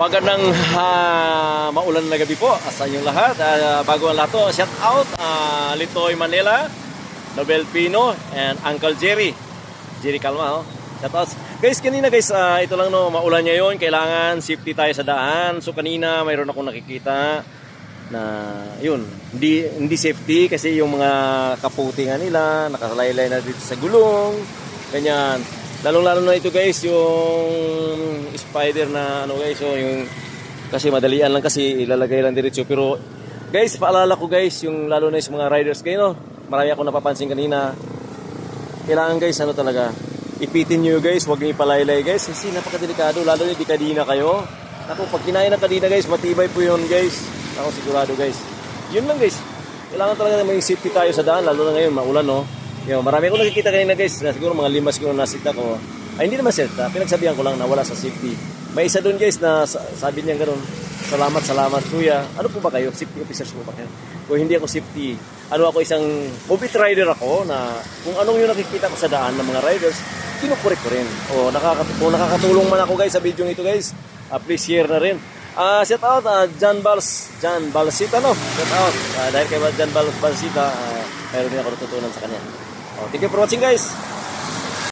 Magandang maulan na gabi po sa inyong lahat. Bago ang lahat to, shout out Litoy Manila, Nobel Pino, and Uncle Jerry Calma. Shout out. Guys, kanina guys, ito lang no, maulan ngayon, kailangan safety tayo sa daan. So kanina mayroon akong nakikita na yun, hindi safety kasi yung mga kaputingan nila, nakasalaylay na dito sa gulong, ganyan. Lalong-lalo na ito guys, yung spider na ano guys, so yung kasi madalian lang kasi ilalagay lang diretso. Pero guys, paalala ko guys, yung lalo na yung mga riders kayo, no? Marami akong napapansin kanina. Kailangan guys, ano talaga, ipitin nyo guys, huwag nyo ipalaylay guys, kasi napakadelikado, lalo na di kadina kayo. Ako, pag kinain na kadina guys, matibay po yun guys. Ako sigurado guys. Yun lang guys. Kailangan talaga may safety tayo sa daan, lalo na ngayon, maulan no. Yo, marami akong nakikita kanina guys, na siguro mga 5 siguro nasita ko. Ay hindi naman seta, pinagsabihan ko lang na wala sa safety. May isa doon guys na sabi niya ganoon, salamat kuya. Ano po ba kayo? Safety officers po ba kayo? Kung hindi ako safety, ano ako isang mobile rider ako na kung anong yung nakikita ko sa daan ng mga riders, kinukorek ko rin. O kung nakakatulong man ako guys sa video ito guys, please share na rin. Shout out John Balsita no. Shout out dahil kay John Balsita, mayroon din ako natutunan sa kanya. Thank you for watching guys.